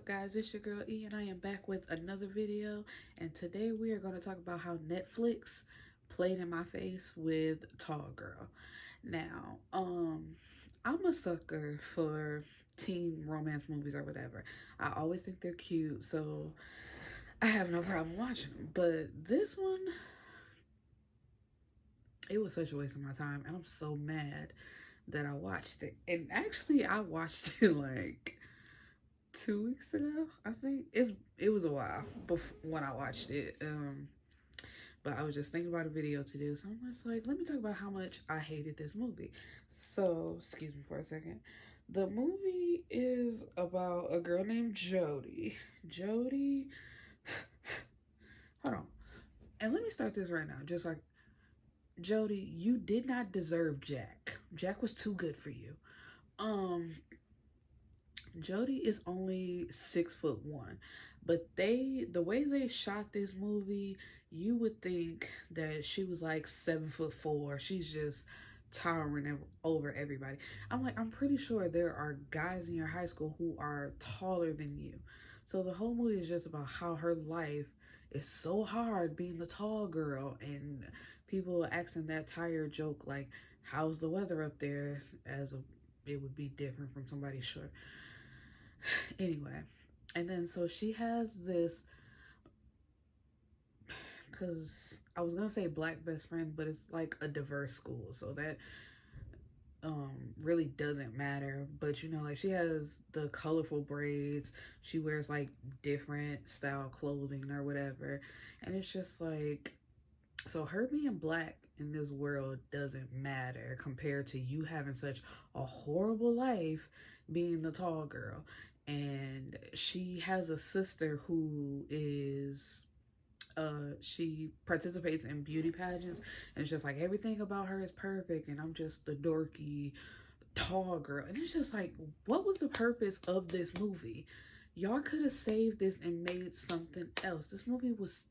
up, guys? It's your girl E and I am back with another video, and today we are going to talk about how Netflix played in my face with Tall Girl. Now, I'm a sucker for teen romance movies or whatever. I always think they're cute, so I have no problem watching them. But this one, it was such a waste of my time, and I'm so mad that I watched it. And actually, I watched it like 2 weeks ago. I think it was a while before when I watched it. But I was just thinking about a video to do, so I'm just like, let me talk about how much I hated this movie. So, excuse me for a second. The movie is about a girl named Jodi. Jodi, hold on. And let me start this right now. Just like, Jodi, you did not deserve Jack. Jack was too good for you. Jodi is only 6'1", but the way they shot this movie, you would think that she was like 7'4". She's just towering over everybody. I'm pretty sure there are guys in your high school who are taller than you. So the whole movie is just about how her life is so hard being the tall girl, and people asking that tired joke like, "How's the weather up there?" As a it would be different from somebody short. Anyway, and then so she has this, because I was gonna say black best friend, but it's like a diverse school, so that really doesn't matter. But you know, like, she has the colorful braids, she wears like different style clothing or whatever, and it's just like, so her being black in this world doesn't matter compared to you having such a horrible life being the tall girl. And she has a sister who is she participates in beauty pageants, and it's just like everything about her is perfect, and I'm just the dorky tall girl. And it's just like, what was the purpose of this movie? Y'all could have saved this and made something else. This movie was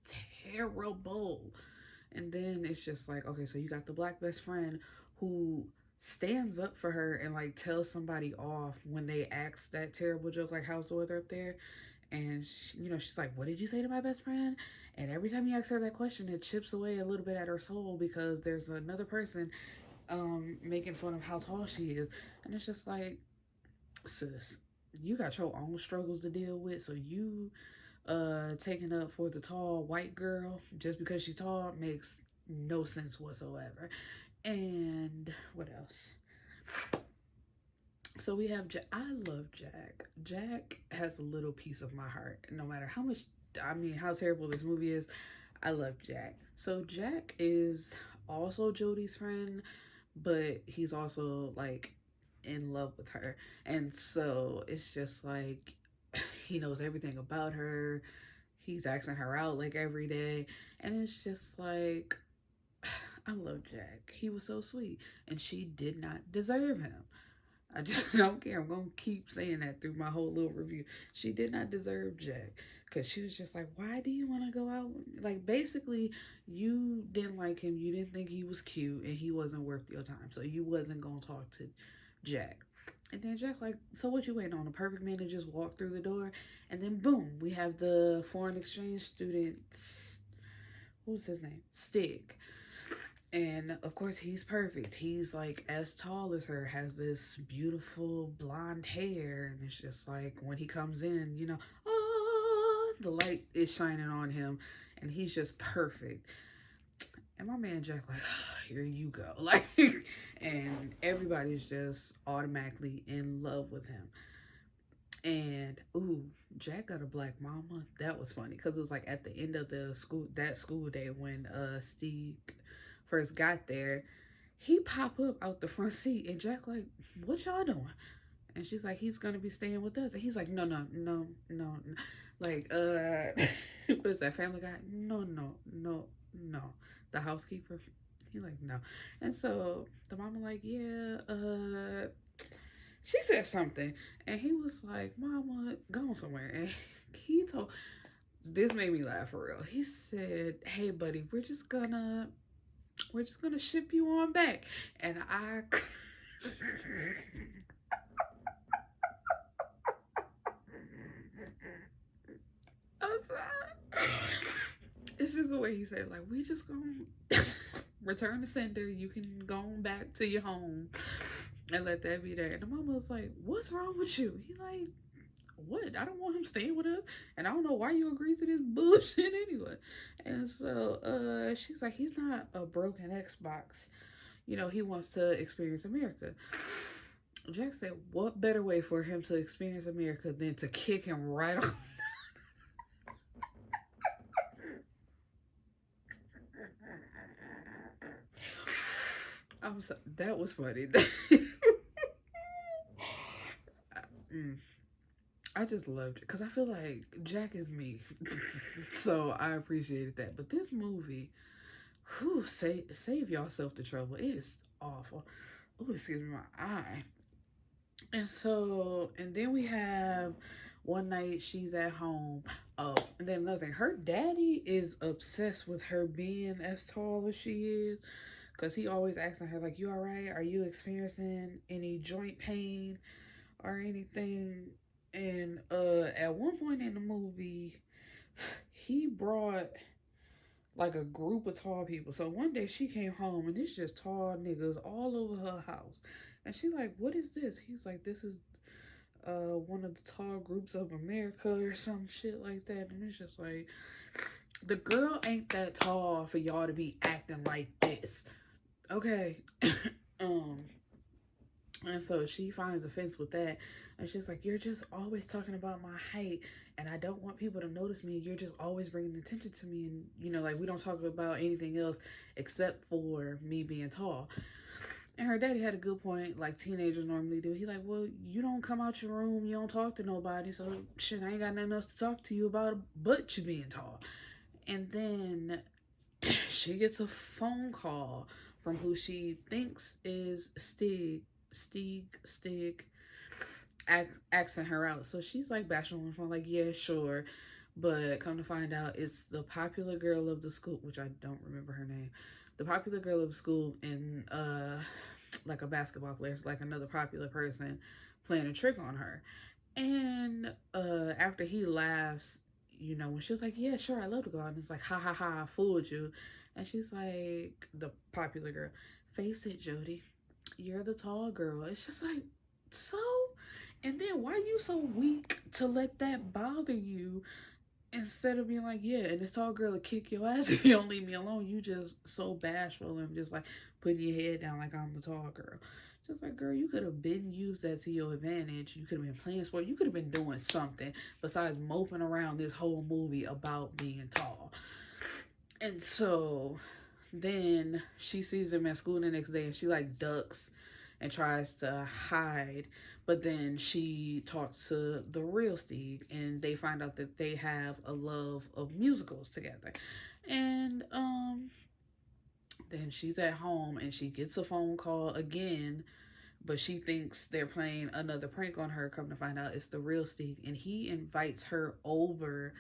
terrible. And then it's just like, okay, so you got the black best friend who stands up for her and like tells somebody off when they ask that terrible joke, like, "How's the weather up there?" And she, she's like, "What did you say to my best friend?" And every time you ask her that question, it chips away a little bit at her soul, because there's another person making fun of how tall she is. And it's just like, sis, you got your own struggles to deal with, so you taking up for the tall white girl just because she's tall makes no sense whatsoever. And what else? So we have I love Jack. Jack has a little piece of my heart. No matter how much, how terrible this movie is, I love Jack. So Jack is also Jodi's friend, but he's also like in love with her. And so it's just like, he knows everything about her. He's asking her out like every day. And it's just like, I love Jack. He was so sweet. And she did not deserve him. I just don't care. I'm going to keep saying that through my whole little review. She did not deserve Jack. Because she was just like, why do you want to go out? Like, basically, you didn't like him. You didn't think he was cute. And he wasn't worth your time. So you wasn't going to talk to Jack. And then Jack like, so what you waiting on? A perfect man to just walk through the door? And then boom, we have the foreign exchange student, who's his name? Stig. And of course he's perfect. He's like as tall as her, has this beautiful blonde hair, and it's just like when he comes in, the light is shining on him, and he's just perfect. And my man Jack like, here you go. Like, and everybody's just automatically in love with him. And ooh, Jack got a black mama. That was funny, because it was like at the end of the school day when Steve first got there, he pop up out the front seat, and Jack like, what y'all doing? And she's like, he's gonna be staying with us. And he's like, no, no, no, no, no. Like, what is that, Family Guy? No, no, no, no. The housekeeper. He like, no. And so the mama like, yeah, she said something. And he was like, Mama, go somewhere. And he told, this made me laugh for real. He said, hey buddy, we're just gonna ship you on back. And I the way he said, like, we just gonna return the sender. You can go on back to your home and let that be there. And the mama was like, what's wrong with you? He like, what? I don't want him staying with us, and I don't know why you agreed to this bullshit anyway. And so she's like, he's not a broken Xbox. You know, he wants to experience America. Jack said, what better way for him to experience America than to kick him right off? I'm so, that was funny. I just loved it because I feel like Jack is me. So I appreciated that. But this movie, whew, save yourself the trouble. It is awful. Oh, excuse me, my eye. And so, and then we have one night she's at home. Oh, and then another thing. Her daddy is obsessed with her being as tall as she is. Because he always asking her, like, you all right? Are you experiencing any joint pain or anything? And at one point in the movie, he brought like a group of tall people. So one day she came home and it's just tall niggas all over her house. And she like, what is this? He's like, this is one of the tall groups of America or some shit like that. And it's just like, the girl ain't that tall for y'all to be acting like this. Okay. And so she finds offense with that. And she's like, you're just always talking about my height. And I don't want people to notice me. You're just always bringing attention to me. And, you know, like, we don't talk about anything else except for me being tall. And her daddy had a good point, like teenagers normally do. He like, well, you don't come out your room. You don't talk to nobody. So, shit, I ain't got nothing else to talk to you about but you being tall. And then she gets a phone call from who she thinks is Stig, asking her out. So she's like bashing on the phone, like, yeah, sure. But come to find out, it's the popular girl of the school, which I don't remember her name. The popular girl of the school, and like a basketball player, like another popular person playing a trick on her. And after he laughs, you know, when she was like, yeah, sure, I love to go out. And it's like, ha ha ha, I fooled you. And she's like, the popular girl, face it, Jodi, you're the tall girl. It's just like, so? And then why you so weak to let that bother you instead of being like, yeah, and this tall girl will kick your ass if you don't leave me alone. You just so bashful and just like putting your head down like I'm the tall girl. Just like, girl, you could have been used that to your advantage. You could have been playing sport. You could have been doing something besides moping around this whole movie about being tall. And so then she sees him at school the next day and she like ducks and tries to hide. But then she talks to the real Steve and they find out that they have a love of musicals together. And then she's at home and she gets a phone call again, but she thinks they're playing another prank on her. Come to find out it's the real Steve, and he invites her over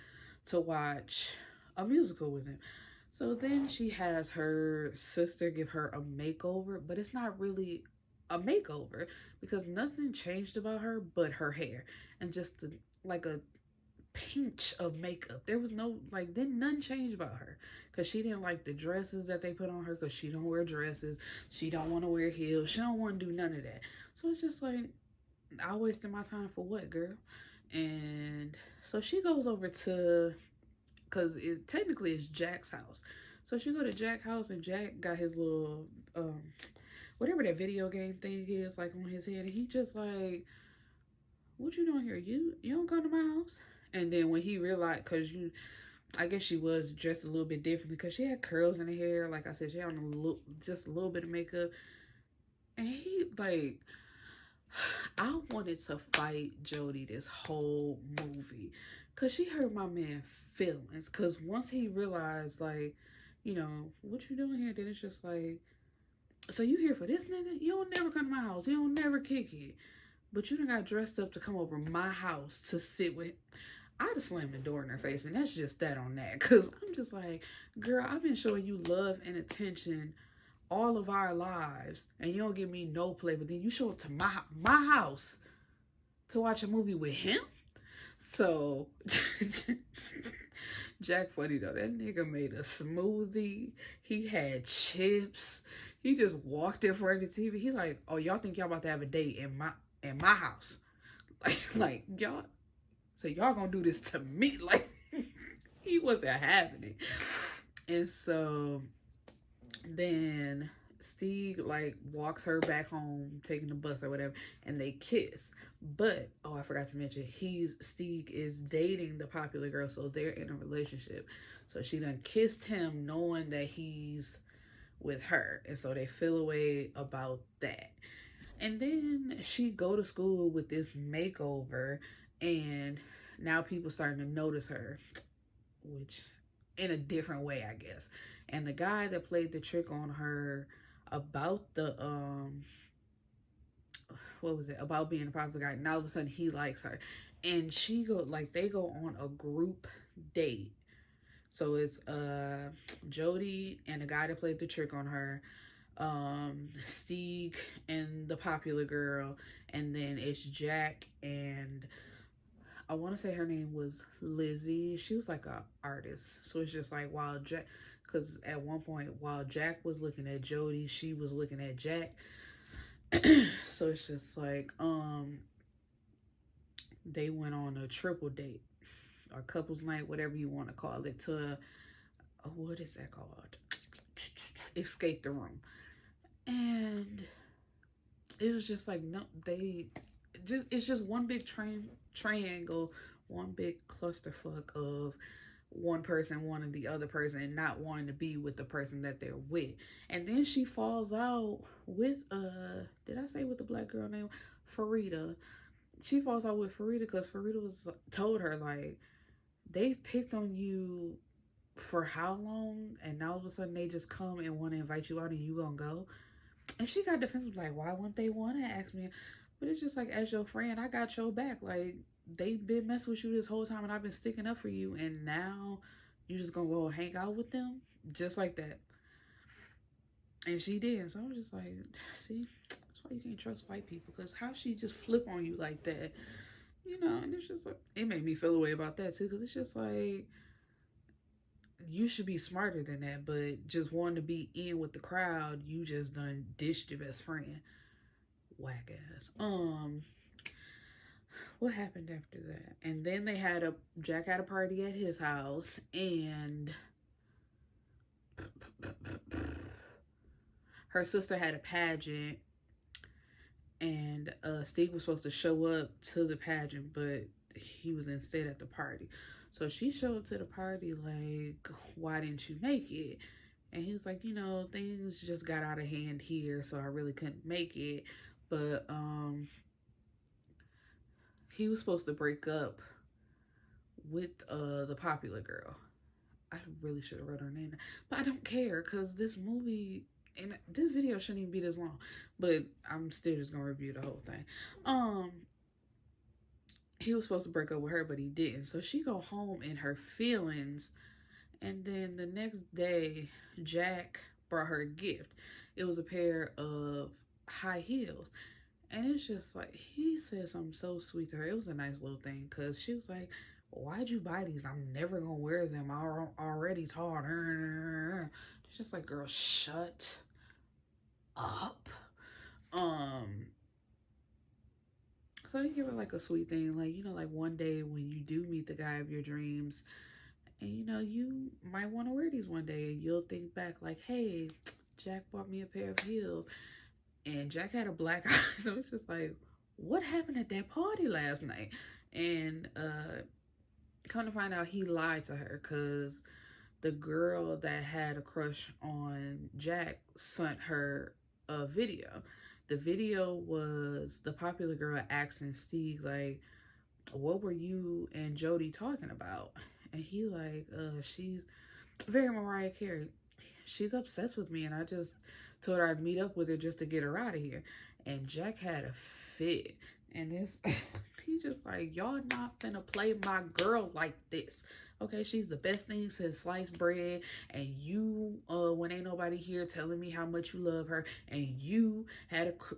to watch a musical with him. So then she has her sister give her a makeover, but it's not really a makeover because nothing changed about her but her hair and just like a pinch of makeup. There was no, like, then none changed about her because she didn't like the dresses that they put on her because she don't wear dresses. She don't want to wear heels. She don't want to do none of that. So it's just like, I wasted my time for what, girl? And so she goes over to, because it technically is Jack's house. So she go to Jack's house and Jack got his little whatever that video game thing is, like, on his head, and he just like, what you doing here? You don't come to my house? And then when he realized, because I guess she was dressed a little bit differently because she had curls in her hair. Like I said, she had on just a little bit of makeup. And he, like, I wanted to fight Jodi this whole movie because she hurt my man feelings. Because once he realized, like, you know, what you doing here? Then it's just like, so you here for this nigga? You don't never come to my house. You don't never kick it. But you done got dressed up to come over my house to sit with. I'd have slammed the door in her face, and that's just that on that. Because I'm just like, girl, I've been showing you love and attention all of our lives, and you don't give me no play, but then you show up to my house to watch a movie with him? So, Jack funny though. That nigga made a smoothie. He had chips. He just walked in front of the TV. He like, oh, y'all think y'all about to have a date in my house? Like y'all, so y'all gonna do this to me? Like he wasn't having it. And so then Steve like walks her back home, taking the bus or whatever, and they kiss. But oh, I forgot to mention, Steve is dating the popular girl, so they're in a relationship. So she done kissed him, knowing that he's with her, and so they feel away about that. And then she go to school with this makeover, and now people starting to notice her, which in a different way, I guess. And the guy that played the trick on her about the what was it, about being a popular guy, now all of a sudden he likes her, and they go on a group date. So it's Jodi and the guy that played the trick on her, Steve and the popular girl, and then it's Jack and I want to say her name was Lizzie. She was like a artist. So it's just like while Jack, because at one point while Jack was looking at Jodi, she was looking at Jack. So it's just like they went on a triple date or couples night, whatever you want to call it, to what is that called? Escape the room. And it was just like, no, it's just one big triangle, one big clusterfuck of one person wanting the other person and not wanting to be with the person that they're with. And then she falls out with did I say what the black girl name? Farida. She falls out with Farida because Farida told her, like, they picked on you for how long, and now all of a sudden they just come and want to invite you out and you gonna go. And she got defensive, like, why wouldn't they want to ask me? But it's just like, as your friend, I got your back. Like, they've been messing with you this whole time and I've been sticking up for you, and now you just gonna go hang out with them just like that. And she did. So I was just like, see, that's why you can't trust white people, because how she just flip on you like that, you know. And it's just like, it made me feel a way about that too, because it's just like, you should be smarter than that, but just wanting to be in with the crowd, you just done dished your best friend. Whack ass. What happened after that? And then Jack had a party at his house, and her sister had a pageant, and Steve was supposed to show up to the pageant, but he was instead at the party. So she showed up to the party like, why didn't you make it? And he was like, you know, things just got out of hand here, so I really couldn't make it. But he was supposed to break up with the popular girl. I really should have wrote her name, but I don't care, because this movie and this video shouldn't even be this long. But I'm still just gonna review the whole thing. He was supposed to break up with her, but he didn't. So she go home in her feelings, and then the next day, Jack brought her a gift. It was a pair of high heels. And it's just like, he said something so sweet to her. It was a nice little thing, because she was like, why'd you buy these? I'm never gonna wear them. I'm already tall. It's just like, girl, shut up. So you give her like a sweet thing, like, you know, like one day when you do meet the guy of your dreams, and you know, you might want to wear these one day, and you'll think back like, hey, Jack bought me a pair of heels. And Jack had a black eye, so it's just like, what happened at that party last night? And come to find out, he lied to her, because the girl that had a crush on Jack sent her a video. The video was the popular girl asking Steve, like, what were you and Jodi talking about? And he like, she's very Mariah Carey. She's obsessed with me, and I just told her I'd meet up with her just to get her out of here. And Jack had a fit. And it's he just like, y'all not finna play my girl like this. Okay, she's the best thing since sliced bread. And you, when ain't nobody here telling me how much you love her, and you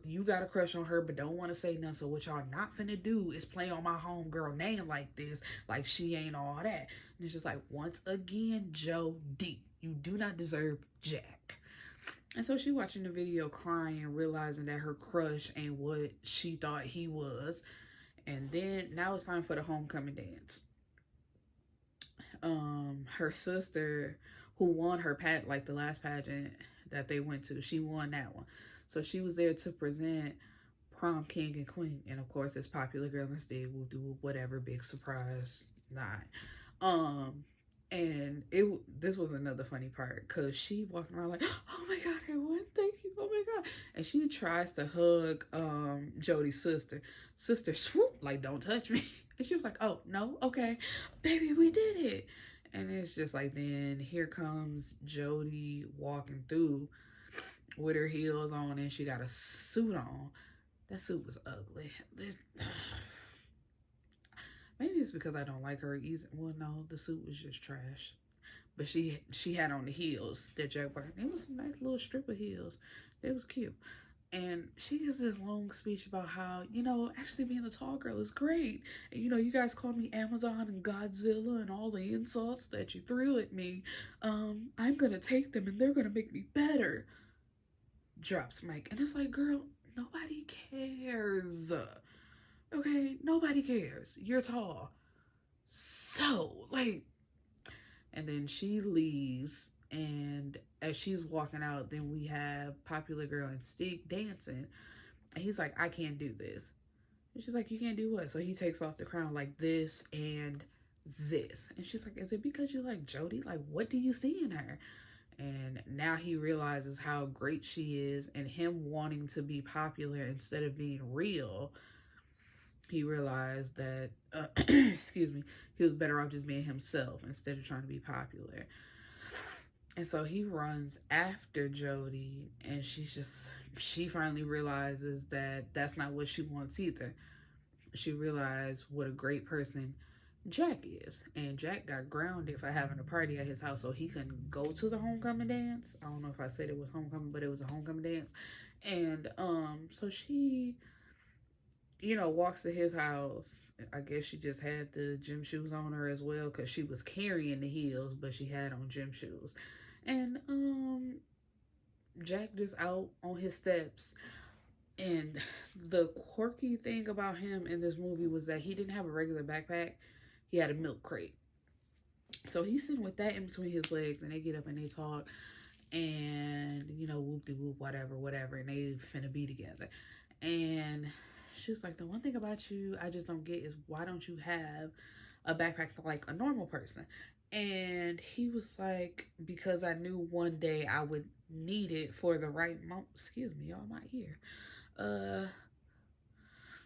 you got a crush on her, but don't want to say nothing. So what y'all not finna do is play on my homegirl name like this, like she ain't all that. And it's just like, once again, Jodi, you do not deserve Jack. And so she watching the video crying, realizing that her crush ain't what she thought he was. And then now it's time for the homecoming dance. Her sister, who won her like the last pageant that they went to, she won that one. So she was there to present prom king and queen. And of course, it's popular girl instead will do whatever, big surprise, not. And this was another funny part, because she walking around like, oh my god, I won, thank you, oh my god. And she tries to hug Jodi's sister swoop, like, don't touch me. And she was like, oh no, okay, baby, we did it. And it's just like, then here comes Jodi walking through with her heels on, and she got a suit on. That suit was ugly. Maybe it's because I don't like her either. Well, no, the suit was just trash. But she had on the heels that Jack bought. It was a nice little strip of heels. It was cute. And she gives this long speech about how, actually being a tall girl is great. And, you guys called me Amazon and Godzilla and all the insults that you threw at me. I'm going to take them and they're going to make me better. Drops mic. And it's like, girl, nobody cares. Okay, nobody cares. You're tall. So, like, and then she leaves, and as she's walking out, then we have Popular Girl and Stick dancing. And he's like, I can't do this. And she's like, you can't do what? So he takes off the crown like this and this. And she's like, is it because you like Jodi? Like, what do you see in her? And now he realizes how great she is, and him wanting to be popular instead of being real. He realized that, excuse me, he was better off just being himself instead of trying to be popular. And so he runs after Jodi, and she finally realizes that that's not what she wants either. She realized what a great person Jack is. And Jack got grounded for having a party at his house, so he couldn't go to the homecoming dance. I don't know if I said it was homecoming, but it was a homecoming dance. And so she walks to his house. I guess she just had the gym shoes on her as well, because she was carrying the heels, but she had on gym shoes. And Jack just out on his steps. And the quirky thing about him in this movie was that he didn't have a regular backpack. He had a milk crate. So he's sitting with that in between his legs, and they get up and they talk, and whoop-de-whoop, whatever, and they finna be together. And she was like, the one thing about you I just don't get is, why don't you have a backpack like a normal person? And he was like, because I knew one day I would need it for the right moment. Excuse me, y'all, my ear.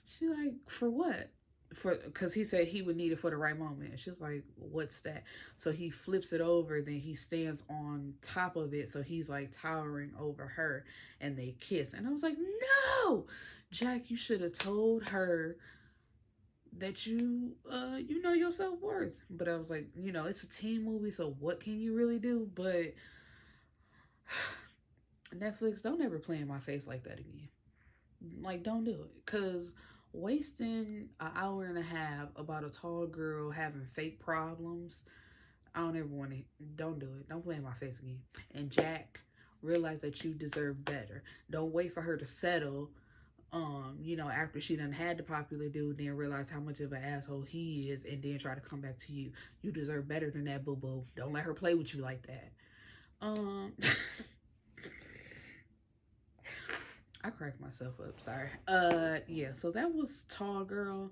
She's like, for what? Because he said he would need it for the right moment. And she was like, what's that? So he flips it over, then he stands on top of it, so he's like towering over her, and they kiss. And I was like, no, Jack, you should have told her that you know your self-worth. But I was like, it's a teen movie, so what can you really do? But Netflix, don't ever play in my face like that again. Like, don't do it, because wasting an hour and a half about a tall girl having fake problems, I don't ever want to. Don't do it. Don't play in my face again. And Jack, realize that you deserve better. Don't wait for her to settle, after she done had the popular dude, then realize how much of an asshole he is, and then try to come back to you. You deserve better than that, boo-boo. Don't let her play with you like that. I cracked myself up, sorry. Yeah, so that was Tall Girl.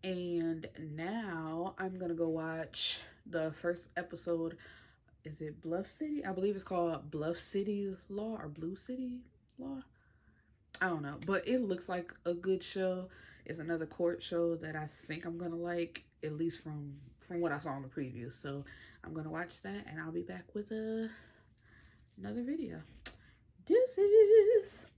And now I'm gonna go watch the first episode. Is it Bluff City? I believe it's called Bluff City Law or Blue City Law. I don't know, but it looks like a good show. It's another court show that I think I'm gonna like, at least from what I saw in the preview. So I'm gonna watch that, and I'll be back with another video. Deuces.